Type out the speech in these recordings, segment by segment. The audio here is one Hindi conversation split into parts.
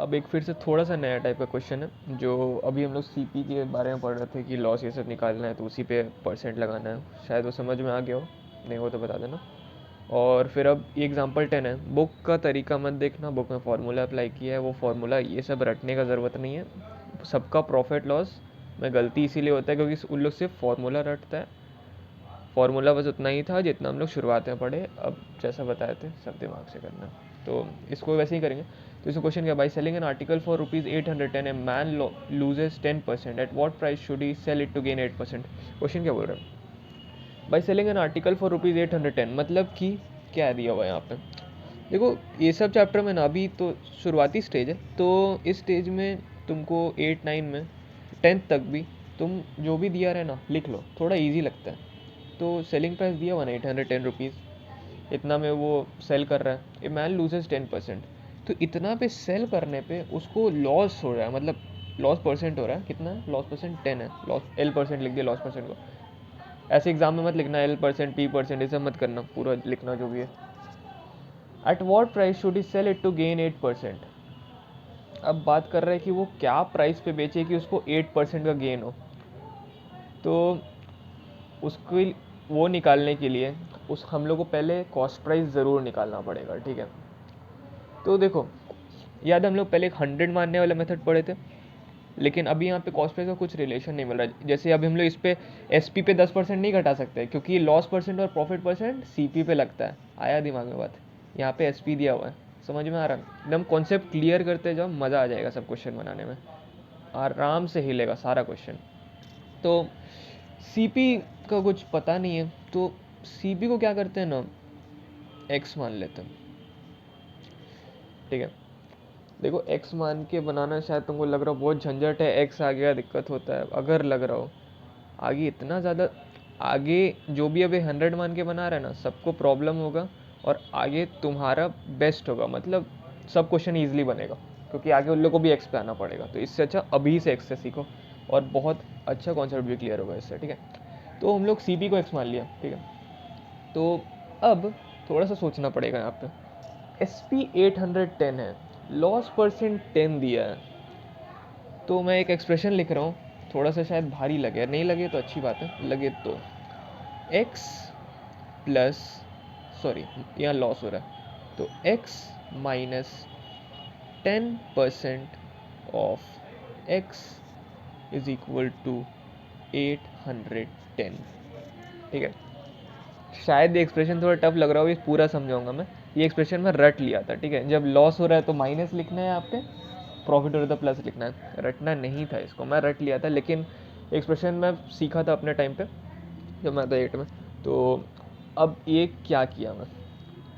अब एक फिर से थोड़ा सा नया टाइप का क्वेश्चन है, जो अभी हम लोग सीपी के बारे में पढ़ रहे थे कि लॉस ये सब निकालना है तो उसी पे परसेंट लगाना है। शायद वो समझ में आ गया हो, नहीं हो तो बता देना। और फिर अब ये एग्जाम्पल 10 है। बुक का तरीका मत देखना, बुक में फार्मूला अप्लाई किया है, वो फार्मूला ये सब रटने का ज़रूरत नहीं है। सबका प्रॉफिट लॉस में गलती इसीलिए होता है क्योंकि उन लोग सिर्फ फार्मूला रटता है। फार्मूला बस उतना ही था जितना हम लोग शुरुआत में पढ़े, अब जैसा बताए थे सब दिमाग से करना। तो इसको वैसे ही करेंगे। तो इसको क्वेश्चन क्या, by selling an article for ₹810 a man loses 10%, at what price should he sell it to gain 8%। Question क्या बोल रहे हैं, by selling an article for ₹810, मतलब कि क्या दिया हुआ है यहाँ पे। देखो ये सब चैप्टर में ना अभी तो शुरुआती स्टेज है, तो इस स्टेज में तुमको 8 9 में 10th तक भी तुम जो भी दिया रहे ना लिख लो, थोड़ा इजी लगता है। तो सेलिंग प्राइस दिया हुआ ना 810 रुपीज़, इतना में वो सेल कर रहा है। ए मैन लूजेज 10%, तो इतना पे सेल करने पे उसको लॉस हो रहा है, मतलब लॉस परसेंट हो रहा है। कितना है लॉस परसेंट? 10 है। लॉस L% लिख दिया लॉस परसेंट को। ऐसे एग्जाम में मत लिखना L%, P%, ये सब मत करना, पूरा लिखना जो भी है। At what price should he sell it to gain 8%। अब बात कर रहे हैं कि वो क्या प्राइस पे बेचे कि उसको 8% का गेन हो। तो उसको वो निकालने के लिए उस हम लोग को पहले कॉस्ट प्राइस ज़रूर निकालना पड़ेगा, ठीक है। तो देखो याद है हम लोग पहले एक 100 मानने वाला मेथड पढ़े थे, लेकिन अभी यहाँ पे कॉस्ट प्राइस का कुछ रिलेशन नहीं मिल रहा है। जैसे अभी हम लोग इस पे SP पे 10% नहीं घटा सकते क्योंकि लॉस परसेंट और प्रॉफिट परसेंट CP पे लगता है। आया दिमाग में बात? यहाँ पे SP दिया हुआ है, समझ में आ रहा है? एकदम कॉन्सेप्ट क्लियर करते जाओ, मज़ा आ जाएगा सब क्वेश्चन बनाने में, आराम से हिलेगा सारा क्वेश्चन। तो CP का कुछ पता नहीं है, तो CP को क्या करते हैं ना, X मान लेते हैं, ठीक है। देखो X मान के बनाना शायद तुमको लग रहा हो बहुत झंझट है, X आ गया दिक्कत होता है, अगर लग रहा हो आगे इतना ज़्यादा, आगे जो भी अभी 100 मान के बना रहे हैं ना सबको प्रॉब्लम होगा, और आगे तुम्हारा बेस्ट होगा, मतलब सब क्वेश्चन ईजिली बनेगा क्योंकि आगे उन लोग को भी X पे आना पड़ेगा। तो इससे अच्छा अभी से X से सीखो और बहुत अच्छा कॉन्सेप्ट भी क्लियर होगा इससे, ठीक है। तो हम लोग CP को X मान लिया, ठीक है। तो अब थोड़ा सा सोचना पड़ेगा यहाँ पे। SP 810 है, लॉस परसेंट 10 दिया है, तो मैं एक एक्सप्रेशन लिख रहा हूँ, थोड़ा सा शायद भारी लगे, नहीं लगे तो अच्छी बात है, लगे तो x प्लस, सॉरी यहाँ लॉस हो रहा है, तो x minus 10% of x is equal to 810, ठीक है। शायद ये एक्सप्रेशन थोड़ा टफ लग रहा हो, ये पूरा समझाऊंगा मैं। ये एक्सप्रेशन में रट लिया था, ठीक है। जब लॉस हो रहा है तो माइनस लिखना है, यहाँ पे प्रॉफिट हो रहा था प्लस लिखना है, रटना नहीं था इसको, मैं रट लिया था, लेकिन एक्सप्रेशन मैं सीखा था अपने टाइम पे जब मैं था 8 में। तो अब ये क्या किया मैं,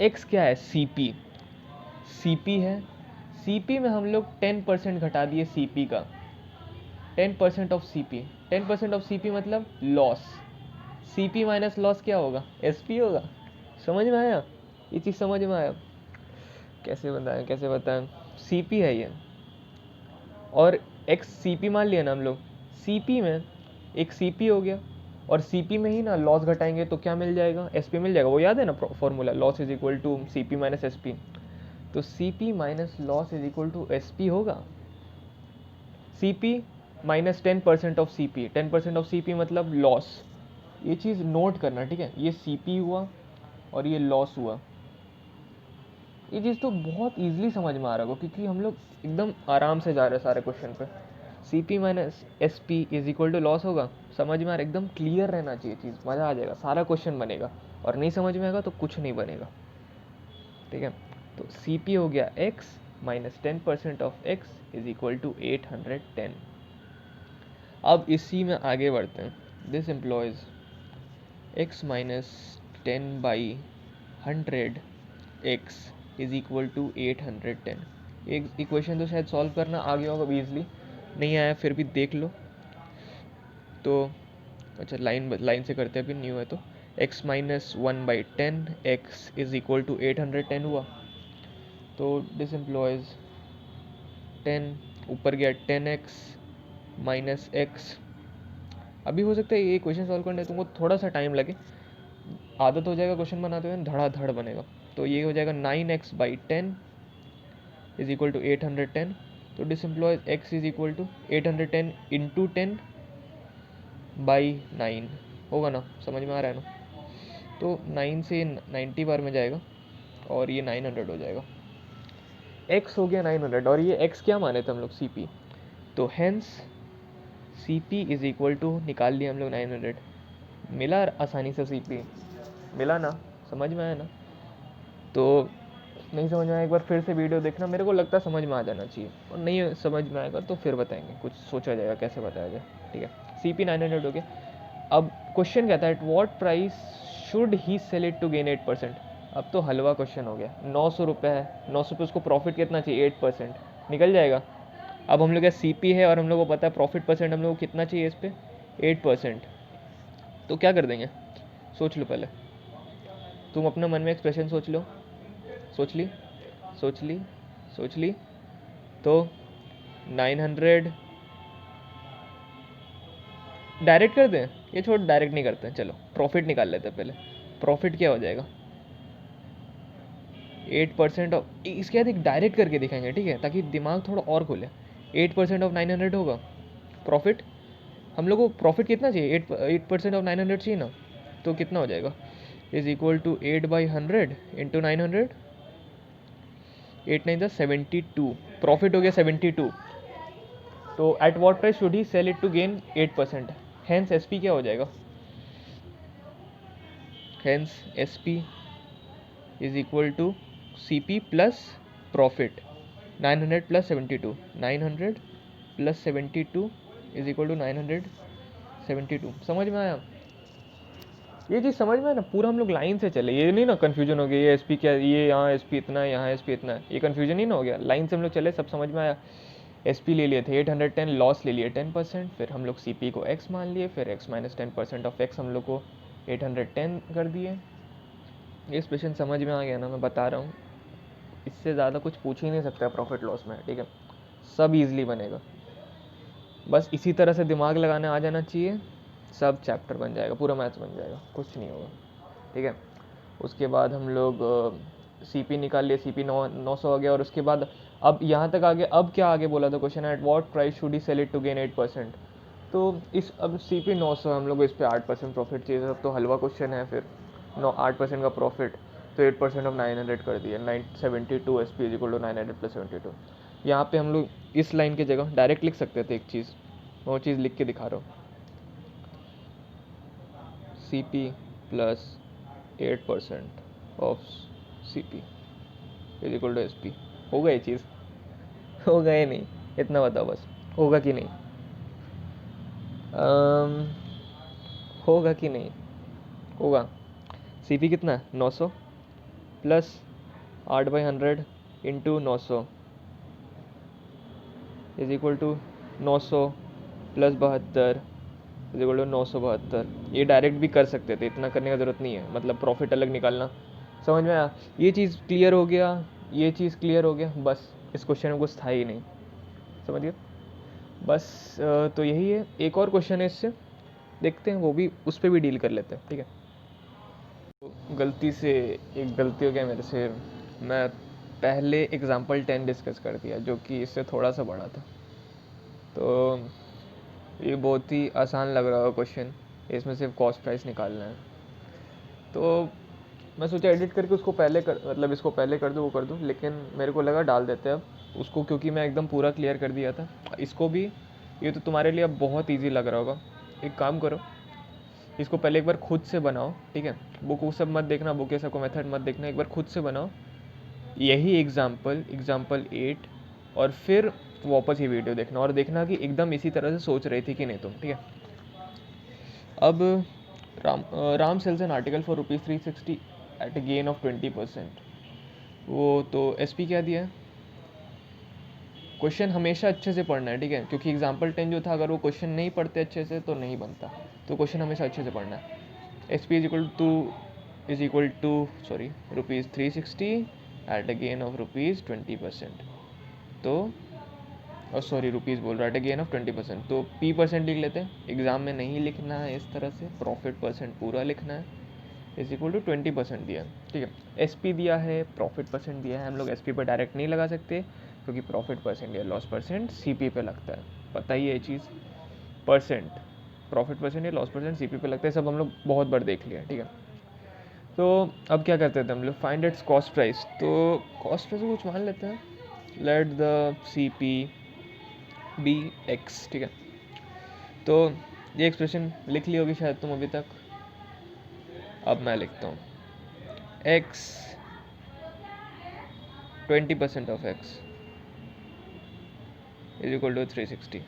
एक्स क्या है, CP है, CP में हम लोग 10% घटा दिए CP का, 10% ऑफ CP, 10% ऑफ CP मतलब लॉस, CP माइनस लॉस क्या होगा, SP होगा। समझ में आया? ये चीज़ समझ में आया? कैसे बताएं, CP है ये, और एक CP मान लिया ना हम लोग, CP में एक CP हो गया, और CP में ही ना लॉस घटाएंगे तो क्या मिल जाएगा, SP मिल जाएगा। वो याद है ना formula, loss is equal to CP minus SP। तो CP minus loss is equal to SP होगा। CP minus 10% of CP, 10% of CP मतलब लॉस। ये चीज़ नोट करना, ठीक है। ये CP हुआ और ये लॉस हुआ। ये चीज़ तो बहुत ईजिली समझ में आ रहा होगा क्योंकि हम लोग एकदम आराम से जा रहे हैं सारे क्वेश्चन पे। CP minus SP is equal to loss होगा, समझ में आ रहा है? एकदम क्लियर रहना चाहिए चीज़, मज़ा आ जाएगा, सारा क्वेश्चन बनेगा। और नहीं समझ में आएगा तो कुछ नहीं बनेगा, ठीक है। तो CP हो गया x minus 10% of x is equal to 810। अब इसी में आगे बढ़ते हैं। This implies x minus 10/100 x is equal to 810। एक इक्वेशन तो शायद सॉल्व करना आ गया होगा ईजिली, नहीं आया फिर भी देख लो। तो अच्छा लाइन से करते हैं, अभी न्यू है तो x minus 1/10 x is equal to 810 हुआ। तो दिस एम्प्लॉयज 10 ऊपर गया 10x माइनस x। अभी हो सकता है ये क्वेश्चन सॉल्व करने तुमको थोड़ा सा टाइम लगे, आदत हो जाएगा क्वेश्चन बनाते हुए, धड़ाधड़ बनेगा। तो ये हो जाएगा 9x/10 इज इक्वल टू 810। तो डिसम्प्लॉय x is equal to 810 into 10 by 9 होगा ना, समझ में आ रहा है ना। तो 9 से 90 बार में जाएगा और ये 900 हो जाएगा। x हो गया 900 और ये x क्या माने थे हम लोग, cp, तो hence cp is equal to, निकाल लिया हम लोग 900, मिला आसानी से cp, मिला ना, समझ में आया ना। तो नहीं समझ में आया एक बार फिर से वीडियो देखना, मेरे को लगता है समझ में आ जाना चाहिए, और नहीं समझ में आएगा तो फिर बताएंगे, कुछ सोचा जाएगा कैसे बताया जाए, ठीक है। cp 900 हो गया। अब क्वेश्चन कहता है at what price should he sell it to gain 8%। अब तो हलवा क्वेश्चन हो गया, 900 रुपये है, 900 रुपये उसको प्रॉफिट कितना चाहिए, 8%, निकल जाएगा। अब हम लोग का CP है और हम लोग को पता है प्रॉफिट परसेंट हम लोग को कितना चाहिए इस पर, 8%। तो क्या कर देंगे, सोच लो पहले, तुम अपना मन में एक्सप्रेशन सोच लो, सोच ली सोच ली सोच ली। तो 900 डायरेक्ट कर दें, ये छोड़ डायरेक्ट नहीं करते हैं, चलो प्रॉफिट निकाल लेते हैं पहले। प्रॉफिट क्या हो जाएगा, 8% ऑफ, इसके बाद एक डायरेक्ट करके दिखाएंगे, ठीक है, ताकि दिमाग थोड़ा और खुले। 8% ऑफ 900 होगा प्रॉफिट, हम लोग को प्रॉफिट कितना चाहिए, 8% ऑफ 900 चाहिए ना, तो कितना हो जाएगा, is equal to 8/100 into 900, 8 9 72, profit हो गया 72। तो at what price should he sell it to gain 8%, hence SP क्या हो जाएगा, hence SP is equal to CP plus profit, 900 plus 72, 900 plus 72 is equal to 972। समझ में आया, ये चीज़ समझ में है ना, पूरा हम लोग लाइन से चले, ये नहीं ना कन्फ्यूजन हो गया, ये SP क्या, ये यहाँ SP इतना है, यहाँ SP इतना है, ये कन्फ्यूजन ही ना हो गया, लाइन से हम लोग चले, सब समझ में आया। SP ले लिए थे 810, लॉस ले लिए 10%, फिर हम लोग CP को x मान लिए, फिर x माइनस 10% ऑफ x हम लोग को 810 कर दिए। ये एक्सप्रेशन समझ में आ गया ना, मैं बता रहा हूँ, इससे ज़्यादा कुछ पूछ ही नहीं सकता प्रॉफिट लॉस में, ठीक है, सब ईजिली बनेगा, बस इसी तरह से दिमाग लगाने आ जाना चाहिए, सब चैप्टर बन जाएगा, पूरा मैथ्स बन जाएगा, कुछ नहीं होगा, ठीक है। उसके बाद हम लोग CP निकाल लिए, CP 900 हो गया, और उसके बाद अब यहाँ तक आगे, अब क्या आगे बोला था question, at what price should he sell it to gain 8%। तो इस अब CP 900 हम लोग को इस पर 8% प्रॉफिट चाहिए, सब तो हलवा क्वेश्चन है, फिर 8% का प्रॉफिट, तो 8% ऑफ 900 कर दिया, 972 SP is equal to 900 plus 72। यहाँ पे हम लोग इस लाइन की जगह डायरेक्ट लिख सकते थे एक चीज़, मैं वो चीज़ लिख के दिखा रहा हूँ, CP plus 8% of CP is equal to SP। होगा ये चीज़, होगा या नहीं, इतना बताओ बस, होगा कि नहीं, होगा कि नहीं, होगा। CP कितना है, 900 plus 8/100 into 900 is equal to 900 plus 72 is equal to 972। ये डायरेक्ट भी कर सकते थे, इतना करने का ज़रूरत नहीं है, मतलब प्रॉफिट अलग निकालना, समझ में आया, ये चीज़ क्लियर हो गया, ये चीज़ क्लियर हो गया, बस इस क्वेश्चन में कुछ था ही नहीं, समझ गए, बस तो यही है। एक और क्वेश्चन है इससे, देखते हैं, वो भी उस पर भी डील कर लेते हैं, ठीक है। तो गलती से एक गलती हो गया मेरे से, मैं पहले एग्जाम्पल 10 डिस्कस कर दिया, जो कि इससे थोड़ा सा बड़ा था, तो ये बहुत ही आसान लग रहा है क्वेश्चन, इसमें सिर्फ कॉस्ट प्राइस निकालना है, तो मैं सोचा एडिट करके उसको पहले कर, मतलब इसको पहले कर दूँ, वो कर दूँ, लेकिन मेरे को लगा डाल देते हैं अब उसको, क्योंकि मैं एकदम पूरा क्लियर कर दिया था इसको भी। ये तो तुम्हारे लिए अब बहुत इजी लग रहा होगा, एक काम करो, इसको पहले एक बार खुद से बनाओ, ठीक है, बुक वो सब मत देखना, बुक ये सब को मेथड मत देखना, एक बार खुद से बनाओ यही एग्जाम्पल 8, और फिर वापस ये वीडियो देखना, और देखना कि एकदम इसी तरह से सोच रही थी कि नहीं तुम, ठीक है। अब Ram sells an article for ₹360 at a gain of 20%, वो तो SP क्या दिया है, क्वेश्चन हमेशा अच्छे से पढ़ना है, ठीक है, क्योंकि एग्जाम्पल 10 जो था, अगर वो क्वेश्चन नहीं पढ़ते अच्छे से तो नहीं बनता, तो क्वेश्चन हमेशा अच्छे से पढ़ना है। SP is equal to sorry ₹360 at a gain of ₹20%, तो और सॉरी रुपीज़ बोल रहा है, एट अ गेन ऑफ 20%, तो P% लिख लेते हैं, एग्ज़ाम में नहीं लिखना है इस तरह से, प्रॉफिट परसेंट पूरा लिखना है, इज इक्वल टू 20% दिया है, ठीक है। SP दिया है, प्रॉफिट परसेंट दिया है, हम लोग SP पर डायरेक्ट नहीं लगा सकते, क्योंकि प्रॉफिट परसेंट या लॉस परसेंट सीपी पे लगता है, पता ही है ये चीज़। परसेंट प्रॉफिट परसेंट या लॉस परसेंट सीपी पे लगता है, सब हम लोग बहुत बार देख लिया, ठीक है। तो अब क्या करते थे हम लोग, फाइंड इट्स कॉस्ट प्राइस। तो कॉस्ट प्राइस को कुछ मान लेते हैं, let the C P be x, ठीक है। तो ये एक्सप्रेशन लिख ली होगी शायद तुम अभी तक। अब मैं लिखता हूँ x 20% of x is equal to 360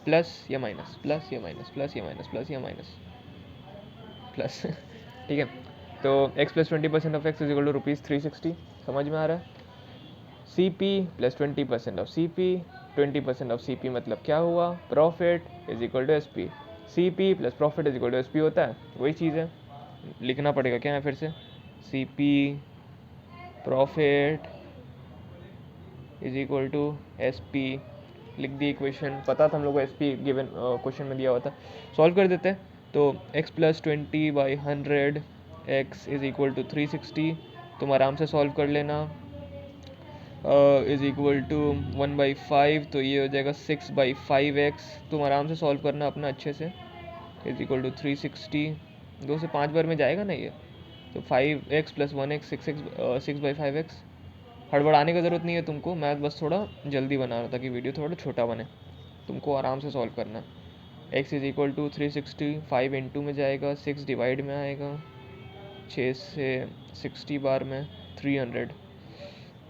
plus या माइनस, प्लस या माइनस, प्लस या माइनस, प्लस या माइनस, प्लस ठीक है। तो x plus 20% of x is equal to ₹360, समझ में आ रहा है। C P plus 20% of C P, 20% of C P मतलब क्या हुआ, profit is equal to S P. C P plus profit is equal to S P होता है, वही चीज़ है। लिखना पड़ेगा क्या है फिर से, C P profit is equal to S P. लिख दी इक्वेशन, पता था हम लोग को एस पी गिवन क्वेश्चन में दिया हुआ था। सॉल्व कर देते हैं। तो x plus 20/100 x is equal to 360, तुम आराम से सॉल्व कर लेना। इज इक्वल टू 1/5, तो ये हो जाएगा 6/5x, तुम आराम से सॉल्व करना अपना अच्छे से। इज इक्वल टू 360, 2 से 5 बार में जाएगा ना ये, तो 5x प्लस 1x 6/5x। हड़बड़ाने की ज़रूरत नहीं है तुमको, मैं बस थोड़ा जल्दी बना रहा था कि वीडियो थोड़ा छोटा बने, तुमको आराम से सॉल्व करना है। x is equal to 360, 5 into में जाएगा, 6 डिवाइड में आएगा, 6 से 60 बार में 300।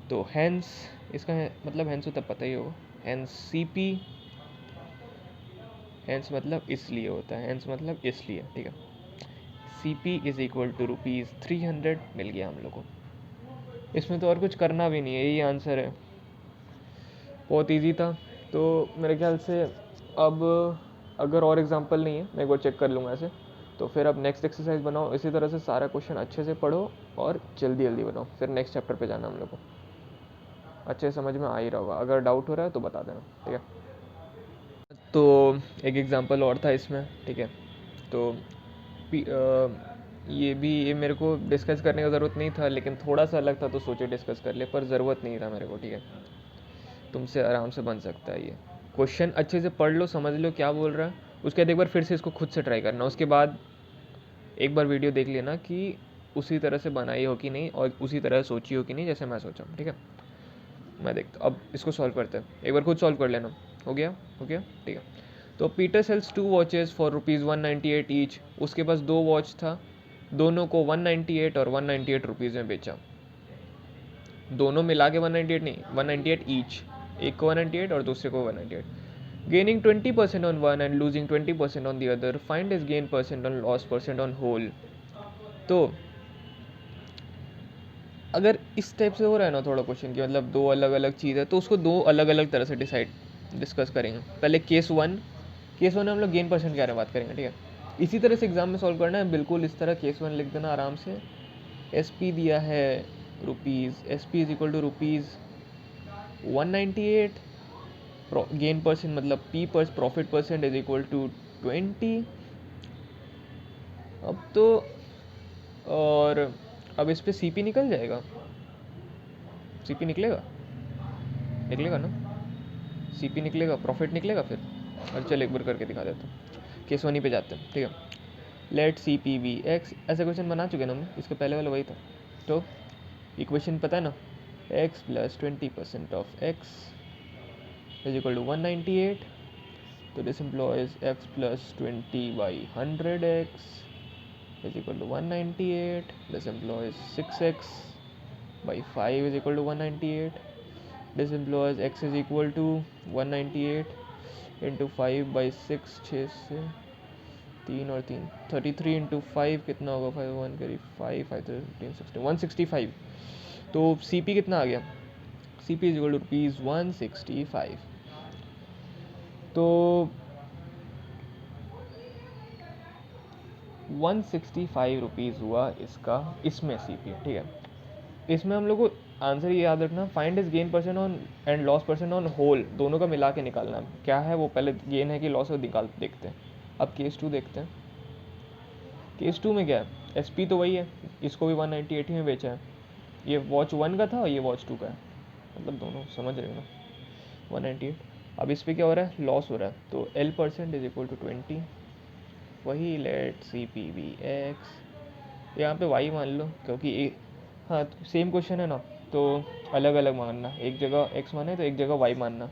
तो हैंस इसका मतलब हैंस तो तब पता ही होगा, हैंस सी पी, हैंस मतलब इसलिए होता है, हैंस मतलब इसलिए, ठीक है। C P is equal to ₹300 मिल गया हम लोग को। इसमें तो और कुछ करना भी नहीं है, यही आंसर है, बहुत इजी था। तो मेरे ख्याल से अब अगर और एग्जांपल नहीं है, मैं एक बार चेक कर लूँगा ऐसे, तो फिर अब नेक्स्ट एक्सरसाइज बनाओ। इसी तरह से सारा क्वेश्चन अच्छे से पढ़ो और जल्दी जल्दी बनाओ, फिर नेक्स्ट चैप्टर पे जाना हम लोग को। अच्छे समझ में आ ही रहा होगा, अगर डाउट हो रहा है तो बता देना, ठीक है। तो एक एग्जांपल और था इसमें, ठीक है। तो ये मेरे को डिस्कस करने का ज़रूरत नहीं था, लेकिन थोड़ा सा अलग था तो सोचे डिस्कस कर ले, पर ज़रूरत नहीं था मेरे को, ठीक है। तुमसे आराम से बन सकता है ये क्वेश्चन, अच्छे से पढ़ लो, समझ लो क्या बोल रहा है, उसके बाद एक बार फिर से इसको खुद से ट्राई करना, उसके बाद एक बार वीडियो देख लेना कि उसी तरह से बनाई हो कि नहीं और उसी तरह सोची हो कि नहीं जैसे मैं सोचा, ठीक है। मैं देखता, अब इसको सॉल्व करते हैं, एक बार खुद सॉल्व कर लेना। हो गया, ठीक है। तो Peter sells 2 watches for ₹198 each, उसके पास 2 वॉच था, दोनों को 198 और 198 रुपीज़ में बेचा। दोनों मिला के 198 नहीं, 198 ईच, एक को 198 और दूसरे को 198। Gaining 20% on one and losing 20% on the other, find his gain percent on loss percent on whole. तो अगर इस टाइप से हो रहा है ना थोड़ा क्वेश्चन की, मतलब दो अलग अलग चीज़ है, तो उसको दो अलग अलग तरह से डिस्कस करेंगे। पहले केस वन में हम लोग गेन परसेंट के बारे में बात करेंगे, ठीक है। इसी तरह से एग्जाम में सॉल्व करना है, बिल्कुल इस तरह केस वन लिख देना आराम से। एस पी दिया है rupees, S P is equal to ₹198, gain percent मतलब पी पर profit percent is equal to 20। अब तो और अब इस पे सी पी निकल जाएगा, सी पी निकलेगा ना, सी पी निकलेगा, प्रॉफिट निकलेगा फिर। और चल एक बार करके दिखा देता हूँ, केस वन ही पे जाते हैं, ठीक है। Let C P be x, ऐसा क्वेश्चन बना चुके ना हम, इसके पहले वाला वही था। तो इक्वेशन पता है ना, x plus 20% of x is equal to 198। तो this implies x plus 20/100x is equal to 198. This employs 6x by 5 is equal to 198. This employs x is equal to 198 into 5 by 6, 6 से 3 और 3 33 इंटू 5 कितना होगा, 5 1 करी 5 5 15 16 165। तो सी पी कितना आ गया, C P is equal to ₹165। तो 165 रुपीज़ हुआ इसका, इसमें सी पी, ठीक है। इसमें हम लोग को आंसर ये याद रखना, find his gain percent on and loss percent on whole, दोनों का मिला के निकालना है। क्या है वो, पहले गेन है कि लॉस है निकाल देखते हैं। अब केस टू देखते हैं, केस टू में क्या है, एस पी तो वही है, इसको भी 198 ही में बेचा है। ये वॉच वन का था और ये वॉच टू का है, मतलब दोनों समझ रहे हो ना, 198। अब इस पे क्या हो रहा है, लॉस हो रहा है, तो L% इज इक्वल टू 20, वही let C P be x, यहाँ पे वाई मान लो क्योंकि हाँ सेम क्वेश्चन है ना, तो अलग अलग मानना, एक जगह एक्स माने तो एक जगह वाई मानना,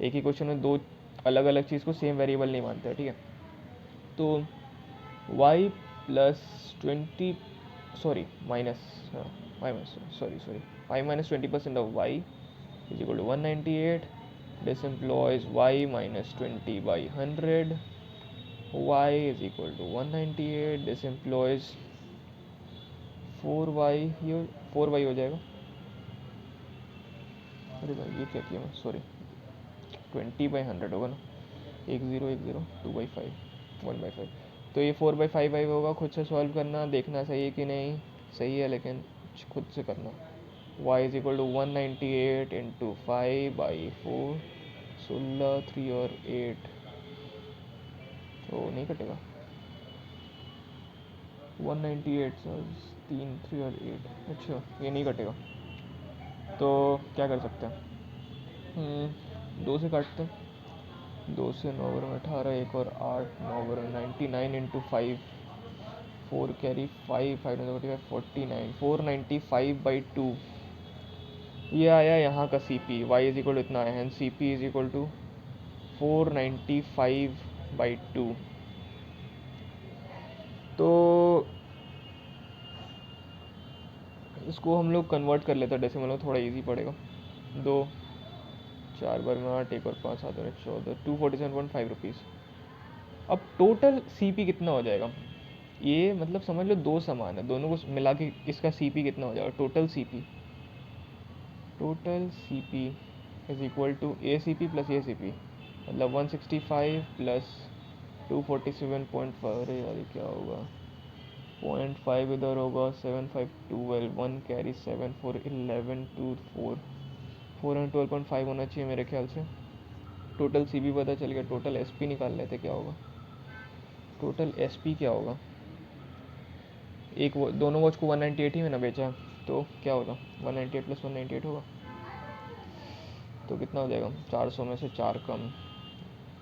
एक ही क्वेश्चन में दो अलग अलग चीज़ को सेम वेरिएबल नहीं मानते, ठीक है। तो वाई प्लस 20, सॉरी माइनस, हाँ y minus, sorry y minus 20% of y is equal to 198, this implies y minus 20 by 100, y is equal to 198, this employs 4y, ये 4y हो जाएगा, अरे भाई ये क्या किया मैं, सॉरी 20/100 होगा ना, 1 0 2/5 1/5, तो ये 4/5 होगा, खुद से सॉल्व करना, देखना सही है कि नहीं, सही है लेकिन खुद से करना। y is equal to 198 into 5/4, 16 3 और 8, तो नहीं कटेगा 198 सर, 3 3 और 8, अच्छा ये नहीं कटेगा, तो क्या कर सकते हैं, 2 से काटते हैं, 2 से 9 बरम 18, एक और 8, 9 बरम 99 इंटू 5, 4 कैरी 5 5 45 49, 495/2, ये आया यहाँ का C P, y is equal to इतना आया है, C P is equal to 495/2। तो इसको हम लोग कन्वर्ट कर लेते हैं डेसिमल में, थोड़ा इजी पड़ेगा। 2 4 बार में 8, एक और 5 7 और 14, 247.5 रुपीज़। अब टोटल सी पी कितना हो जाएगा, ये मतलब समझ लो दो सामान है, दोनों को मिला के इसका सी पी कितना हो जाएगा, total C P is equal to A C P plus A C P, मतलब 165 प्लस 247.5, अरे यार ये क्या होगा, 0.5 इधर होगा, 7 5 12, 1 कैरी 7 4 11 2 4, 412.5 होना चाहिए मेरे ख्याल से। टोटल सी पी पता चल गया, टोटल एस पी निकाल लेते क्या होगा, टोटल एस पी क्या होगा, एक दोनों वॉच को 198 ही मैंने बेचा, तो क्या होगा 198 प्लस 198 होगा, तो कितना हो जाएगा, 400 में से 4 कम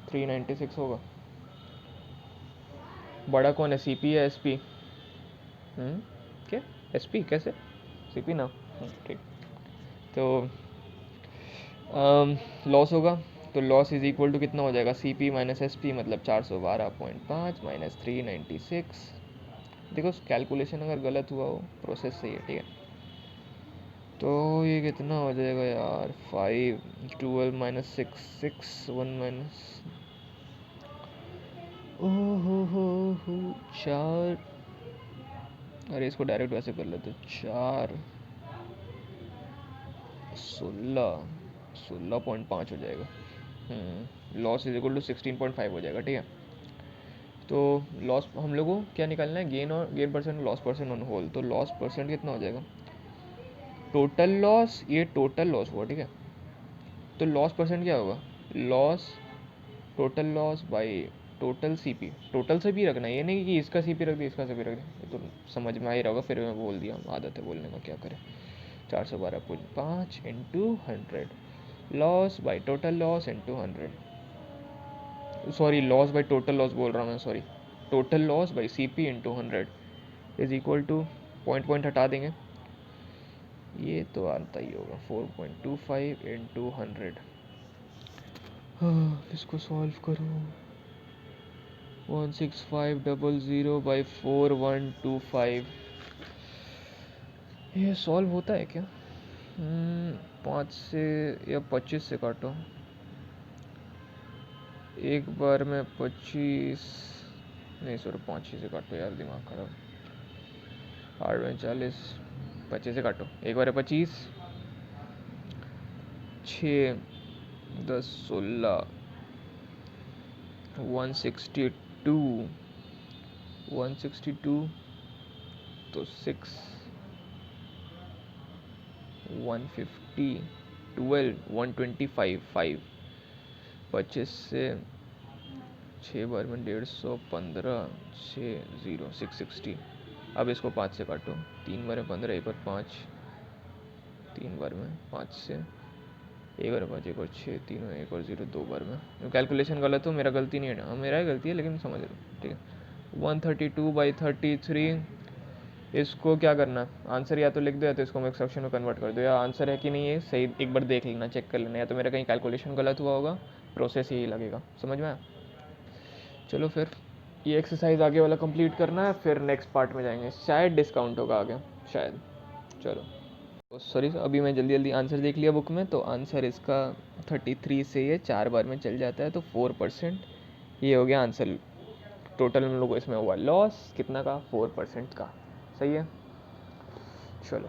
396 होगा। बड़ा कौन है, सी पी या एस पी, क्या एस पी कैसे, सी पी ना, ठीक। तो लॉस होगा, तो लॉस इज इक्वल टू कितना हो जाएगा, C P minus S P, मतलब 412.5 माइनस 396, देखो कैलकुलेशन अगर गलत हुआ हो, प्रोसेस सही है, ठीक है। तो ये कितना हो जाएगा यार, 5 12 माइनस 6 6 1 माइनस, हो 4, अरे इसको डायरेक्ट वैसे कर लेते, 4 16.5 हो जाएगा, लॉस इज इक्वल टू 16.5 हो जाएगा, ठीक है। तो लॉस हम लोग को क्या निकालना है, gain percent, loss percent on whole, तो लॉस परसेंट कितना हो जाएगा, टोटल लॉस, ये टोटल लॉस हुआ, ठीक है। तो लॉस परसेंट क्या होगा, loss total loss by total C P, total से भी रखना है, ये नहीं कि इसका सी पी रख दिया इसका सी पी रख दिया, ये तो समझ में आ ही रहा होगा, फिर मैं बोल दिया, आदत है बोलने का, क्या करें। 412.5 into 100, loss by total loss into 100, sorry loss by total loss बोल रहा हूँ मैं, sorry, total loss by C P into 100 is equal to, point हटा देंगे, ये तो आता ही होगा 4.25 इंटू 100, इसको सॉल्व करो, 16500/4125, ये सॉल्व होता है क्या, 5 से या 25 से काटो, एक बार में 25, नहीं सॉरी 5 से काटो यार, दिमाग खराब, 8 में 40, 25 से काटो, एक बार 25, 6 10 16, 162 तो 6 150 12 125 5, 25 से 6 बार में 150, 15 6 0 660, अब इसको 5 से काटो, 3 बार में 15, एक बार 5, 3 बार में 5 से एक और 5 एक और 6 तीनों एक और 0 दो बार में। कैलकुलेशन गलत हो, मेरा गलती नहीं है ना, मेरा ही गलती है लेकिन समझ लो, ठीक है। 132/33, इसको क्या करना है, आंसर या तो लिख दो या तो इसको मैं सेक्शन में कन्वर्ट कर दो, या आंसर है कि नहीं है सही एक बार देख लेना, चेक कर लेना, या तो मेरा कहीं कैलकुलेशन गलत हुआ होगा, प्रोसेस यही लगेगा। समझ में आया? चलो फिर ये एक्सरसाइज आगे वाला कंप्लीट करना है, फिर नेक्स्ट पार्ट में जाएंगे, शायद डिस्काउंट होगा आगे, शायद। चलो सॉरी, अभी मैं जल्दी जल्दी आंसर देख लिया बुक में, तो आंसर इसका 33 से ये 4 बार में चल जाता है तो 4%, ये हो गया आंसर। टोटल हम लोग को इसमें हुआ लॉस कितना का, 4% का। सही है, चलो।